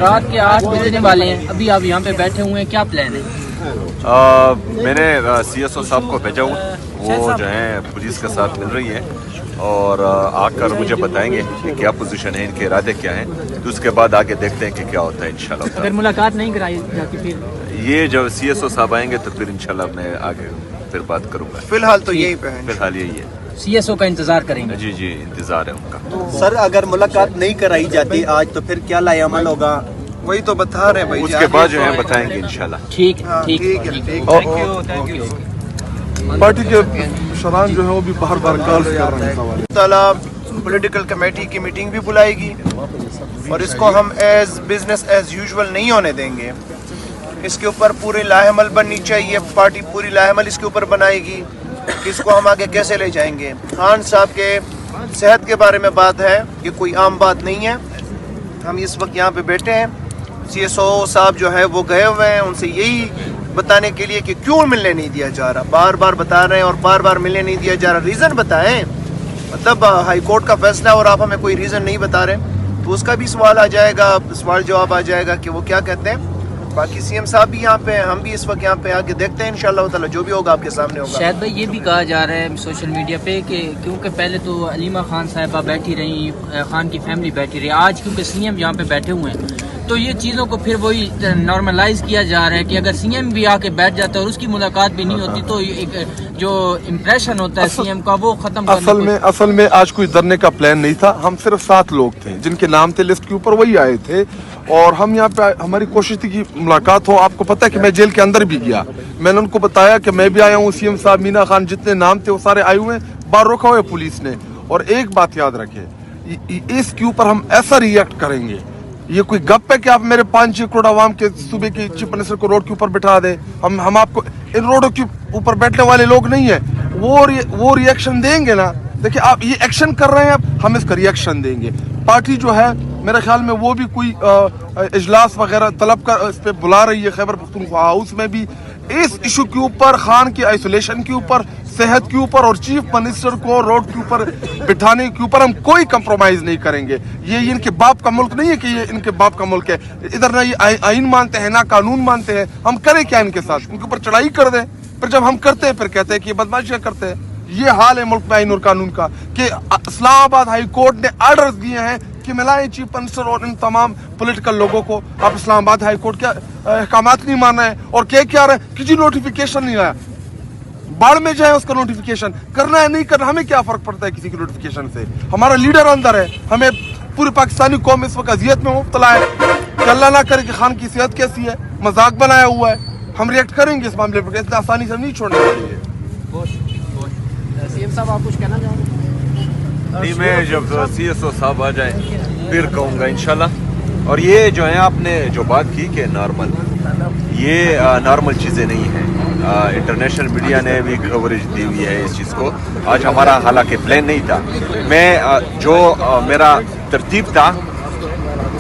رات کے 8 بجنے والے ہیں، ابھی آپ یہاں پہ بیٹھے ہوئے ہیں، کیا پلان ہے؟ میں نے سی ایس او صاحب کو بھیجا ہوں، وہ جو ہیں پولیس کے ساتھ مل رہی ہیں اور آ کر مجھے بتائیں گے کہ کیا پوزیشن ہے، ان کے ارادے کیا ہیں، تو اس کے بعد آگے دیکھتے ہیں کہ کیا ہوتا ہے انشاءاللہ۔ اگر ملاقات نہیں کرائی جاتی پھر یہ جو سی ایس او صاحب آئیں گے تو پھر انشاءاللہ میں آگے پھر بات کروں گا۔ فی الحال تو یہی پہ ہے، فی الحال یہی ہے۔ سی ایس او کا انتظار کریں گے؟ جی جی انتظار ہے ان کا۔ سر اگر ملاقات نہیں کرائی جاتی آج تو پھر کیا لائے عمل ہوگا؟ وہی تو بتا رہے ہیں بھائی، اس کے بعد جو ہے بتائیں گے انشاءاللہ۔ ٹھیک ٹھیک ہے، تھینک یو۔ پارٹی کے شران جو ہے وہ بھی باہر باہر کالز کر رہے ہیں۔ تعالیٰ پولیٹیکل کمیٹی کی میٹنگ بھی بلائے گی اور اس کو ہم بزنس ایز یوزول نہیں ہونے دیں گے، اس کے اوپر پوری لاہ عمل بننی چاہیے، پارٹی پوری لاہ عمل اس کے اوپر بنائے گی، اس کو ہم آگے کیسے لے جائیں گے۔ خان صاحب کے صحت کے بارے میں بات ہے، یہ کوئی عام بات نہیں ہے، ہم اس وقت یہاں پہ بیٹھے ہیں، سی ایس او صاحب جو ہے وہ گئے ہوئے ہیں، ان سے یہی بتانے کے لیے کہ کیوں ملنے نہیں دیا جا رہا، بار بار بتا رہے ہیں اور بار بار ملنے نہیں دیا جا رہا، ریزن بتائیں، مطلب ہائی کورٹ کا فیصلہ اور آپ ہمیں کوئی ریزن نہیں بتا رہے، تو اس کا بھی سوال آ جائے گا، سوال جواب آ جائے گا کہ وہ کیا کہتے ہیں۔ باقی سی ایم صاحب بھی یہاں پہ ہیں، ہم بھی اس وقت یہاں پہ آ کے دیکھتے ہیں انشاءاللہ تعالی جو بھی ہوگا آپ کے سامنے ہوگا۔ شاید بھائی یہ بھی کہا جا رہا ہے سوشل میڈیا پہ کہ کیونکہ پہلے تو علیمہ خان صاحبہ بیٹھی رہی، خان کی فیملی بیٹھی رہی، آج کیونکہ سی ایم یہاں پہ بیٹھے ہوئے ہیں تو یہ چیزوں کو پھر وہی نارملائز کیا جا رہا ہے کہ اگر سی ایم بھی آ کے بیٹھ جاتا ہے اور اس کی ملاقات بھی نہیں ہوتی تو ایک جو امپریشن ہوتا ہے سی ایم کا وہ ختم اصل میں آج کوئی دھرنے کا پلان نہیں تھا، ہم صرف 7 لوگ تھے جن کے نام تھے لسٹ کے اوپر، وہی آئے تھے اور ہم یہاں پہ ہماری کوشش تھی کہ ملاقات ہو۔ آپ کو پتہ ہے کہ میں جیل کے اندر بھی گیا، میں نے ان کو بتایا کہ میں بھی آیا ہوں، سی ایم صاحب، مینا خان، جتنے نام تھے وہ سارے آئے ہوئے ہیں، باہر روکا ہوا ہے پولیس نے۔ اور ایک بات یاد رکھے، اس کے اوپر ہم ایسا ریئیکٹ کریں گے، یہ کوئی گپ ہے کہ آپ میرے 5-6 کروڑ عوام کے صوبے کے چیف منسٹر کو روڈ کے اوپر بٹھا دیں؟ ہم آپ کو ان روڈوں کے اوپر بیٹھنے والے لوگ نہیں ہیں، وہ ریئیکشن دیں گے نا۔ دیکھیں آپ یہ ایکشن کر رہے ہیں، ہم اس کا ریئیکشن دیں گے۔ پارٹی جو ہے میرے خیال میں وہ بھی کوئی اجلاس وغیرہ طلب کر اس پہ بلا رہی ہے، خیبر پختونخوا ہاؤس میں بھی اس ایشو کے اوپر، خان کی آئسولیشن کے اوپر، صحت کے اوپر اور چیف منسٹر کو روڈ کے اوپر بٹھانے کے اوپر ہم کوئی کمپرومائز نہیں کریں گے۔ یہ ان کے باپ کا ملک نہیں ہے کہ یہ ان کے باپ کا ملک ہے، ادھر نہ یہ آئین مانتے ہیں نہ قانون مانتے ہیں، ہم کریں کیا ان کے ساتھ؟ ان کے اوپر چڑھائی کر دیں، پھر جب ہم کرتے ہیں پھر کہتے ہیں کہ یہ بدماشیاں کرتے ہیں۔ یہ حال ہے ملک میں آئین اور قانون کا کہ اسلام آباد ہائی کورٹ نے آرڈرز دیے ہیں کہ ملائیں چیف منسٹر اور ان تمام پولیٹیکل لوگوں کو۔ آپ اسلام آباد ہائی کورٹ کے احکامات نہیں مان رہے ہیں اور کیا رہے ہیں، کسی نوٹیفیکیشن نہیں آیا، باڑ میں جائے اس کا نوٹیفیکیشن، کرنا ہے نہیں کرنا، ہمیں کیا فرق پڑتا ہے کسی کی نوٹیفیکیشن سے؟ ہمارا لیڈر اندر ہے، ہمیں پوری پاکستانی قوم اس وقت اذیت میں مبتلا ہے کہ اللہ نہ کرے کہ خان کی صحت کیسی ہے، مذاق بنایا ہوا ہے، ہم ریئیکٹ کریں گے اس معاملے پر، اتنا آسانی سے نہیں چھوڑنے والے ہیں۔ سی ایم صاحب آپ کچھ کہنا چاہیں گے؟ نہیں، میں جب سی ایس او صاحب آ جائیں پھر کہوں گا انشاءاللہ۔ اور یہ جو ہے آپ نے جو بات کی کہ نارمل، یہ نارمل چیزیں نہیں ہیں، انٹرنیشنل میڈیا نے بھی کوریج دی ہوئی ہے اس چیز کو۔ آج ہمارا حالانکہ پلان نہیں تھا، میں جو میرا ترتیب تھا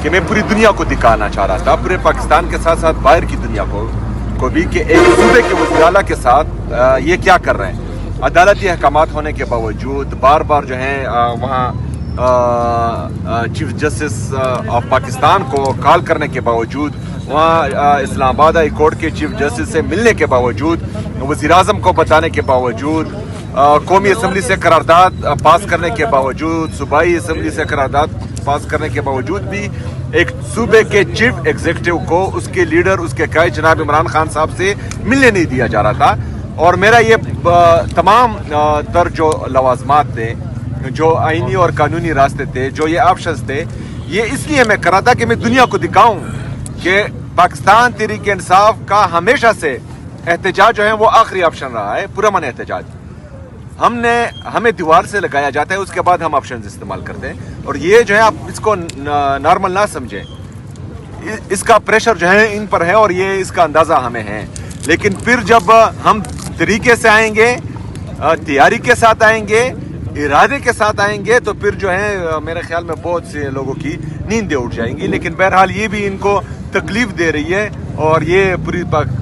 کہ میں پوری دنیا کو دکھانا چاہ رہا تھا، پورے پاکستان کے ساتھ ساتھ باہر کی دنیا کو بھی، کہ ایک صوبے کے وزیر اعلیٰ کے ساتھ یہ کیا کر رہے ہیں۔ عدالتی احکامات ہونے کے باوجود بار بار جو ہیں وہاں چیف جسٹس آف پاکستان کو کال کرنے کے باوجود، وہاں اسلام آباد ہائی کورٹ کے چیف جسٹس سے ملنے کے باوجود، وزیر اعظم کو بتانے کے باوجود، قومی اسمبلی سے قرارداد پاس کرنے کے باوجود، صوبائی اسمبلی سے قرارداد پاس کرنے کے باوجود بھی ایک صوبے کے چیف ایگزیکٹو کو اس کے لیڈر، اس کے قائد جناب عمران خان صاحب سے ملنے نہیں دیا جا رہا تھا۔ اور میرا یہ تمام تر جو لوازمات تھے، جو آئینی اور قانونی راستے تھے، جو یہ آپشنز تھے، یہ اس لیے میں کرا تھا کہ میں دنیا کو دکھاؤں کہ پاکستان تحریک انصاف کا ہمیشہ سے احتجاج جو ہے وہ آخری آپشن رہا ہے، پرامن احتجاج۔ ہمیں دیوار سے لگایا جاتا ہے، اس کے بعد ہم آپشنز استعمال کرتے ہیں، اور یہ جو ہے آپ اس کو نارمل نہ سمجھیں، اس کا پریشر جو ہے ان پر ہے اور یہ اس کا اندازہ ہمیں ہے۔ لیکن پھر جب ہم طریقے سے آئیں گے، تیاری کے ساتھ آئیں گے، ارادے کے ساتھ آئیں گے، تو پھر جو ہے میرے خیال میں بہت سے لوگوں کی نیندیں اٹھ جائیں گی۔ لیکن بہرحال یہ بھی ان کو تکلیف دے رہی ہے اور یہ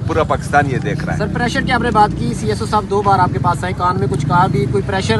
پورا پاکستان یہ دیکھ رہا ہے۔ سر پریشر کی آپ نے بات کی، سی ایس او صاحب 2 بار آپ کے پاس آئے، کان میں کچھ کہا بھی، کوئی پریشر